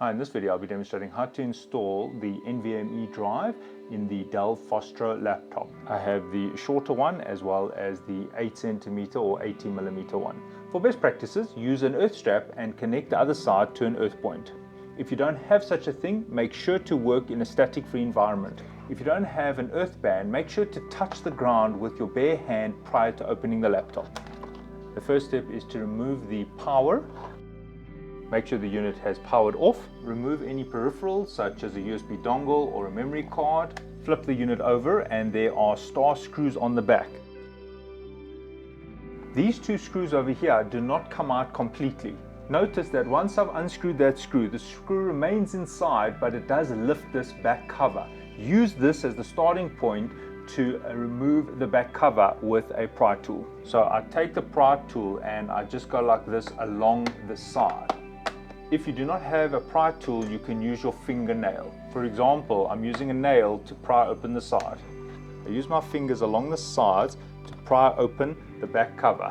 Hi, in this video I'll be demonstrating how to install the nVMe drive in the Dell Vostro laptop. I have the shorter one as well as the 8cm or 80mm one. For best practices, use an earth strap and connect the other side to an earth point. If you don't have such a thing, make sure to work in a static-free environment. If you don't have an earth band, make sure to touch the ground with your bare hand prior to opening the laptop. The first step is to remove the power. Make sure the unit has powered off. Remove any peripherals such as a USB dongle or a memory card. Flip the unit over and there are star screws on the back. These two screws over here do not come out completely. Notice that once I've unscrewed that screw, the screw remains inside, but it does lift this back cover. Use this as the starting point to remove the back cover with a pry tool. So I take the pry tool and I just go like this along the side. If you do not have a pry tool, you can use your fingernail. For example, I'm using a nail to pry open the side. I use my fingers along the sides to pry open the back cover.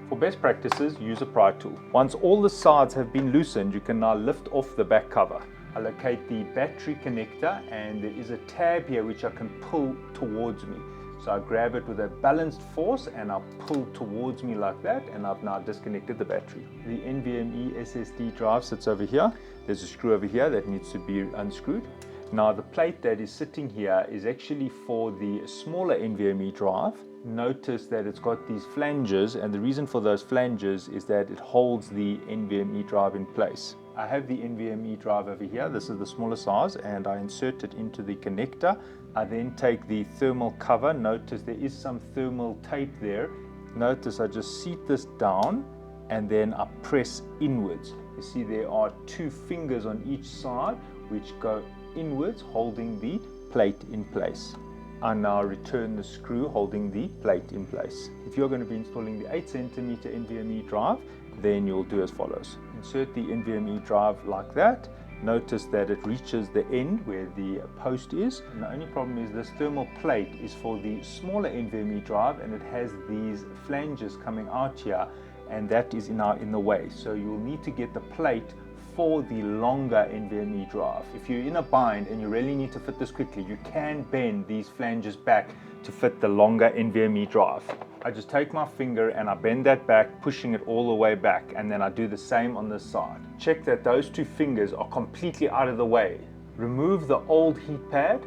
For best practices, use a pry tool. Once all the sides have been loosened, you can now lift off the back cover. I locate the battery connector and there is a tab here which I can pull towards me. So I grab it with a balanced force and I pull towards me like that, and I've now disconnected the battery. The nVMe SSD drive sits over here. There's a screw over here that needs to be unscrewed. Now the plate that is sitting here is actually for the smaller nVMe drive. Notice that it's got these flanges, and the reason for those flanges is that it holds the nVMe drive in place. I have the nVMe drive over here. This is the smaller size, and I insert it into the connector. I then take the thermal cover. Notice there is some thermal tape there. Notice I just seat this down and then I press inwards. You see there are two fingers on each side which go inwards, holding the plate in place. I now return the screw holding the plate in place. If you're going to be installing the 8cm nVMe drive, then you'll do as follows. Insert the nVMe drive like that. Notice that it reaches the end where the post is. And the only problem is this thermal plate is for the smaller nVMe drive, and it has these flanges coming out here, and that is now in the way. So you'll need to get the plate for the longer nVMe drive. If you're in a bind and you really need to fit this quickly, you can bend these flanges back to fit the longer nVMe drive. I just take my finger and I bend that back, pushing it all the way back, and then I do the same on this side. Check that those two fingers are completely out of the way. Remove the old heat pad,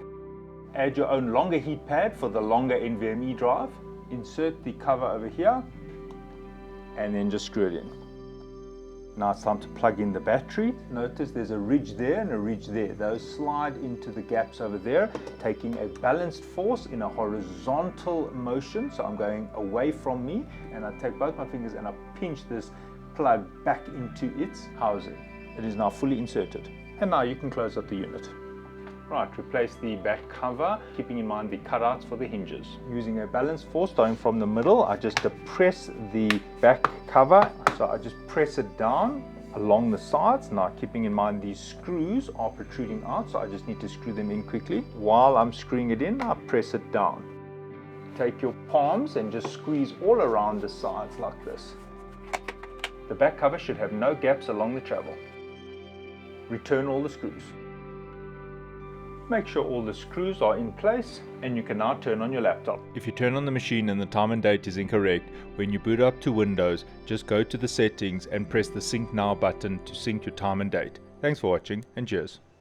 add your own longer heat pad for the longer nVMe drive, insert the cover over here, and then just screw it in. Now it's time to plug in the battery. Notice there's a ridge there and a ridge there. Those slide into the gaps over there, taking a balanced force in a horizontal motion. So I'm going away from me, and I take both my fingers and I pinch this plug back into its housing. It is now fully inserted. And now you can close up the unit. Right, replace the back cover, keeping in mind the cutouts for the hinges. Using a balanced force starting from the middle, I just depress the back cover. So I just press it down along the sides. Now keeping in mind these screws are protruding out, so I just need to screw them in quickly. While I'm screwing it in, I press it down. Take your palms and just squeeze all around the sides like this. The back cover should have no gaps along the travel. Return all the screws. Make sure all the screws are in place, and you can now turn on your laptop. If you turn on the machine and the time and date is incorrect, when you boot up to Windows, just go to the settings and press the Sync Now button to sync your time and date. Thanks for watching, and cheers.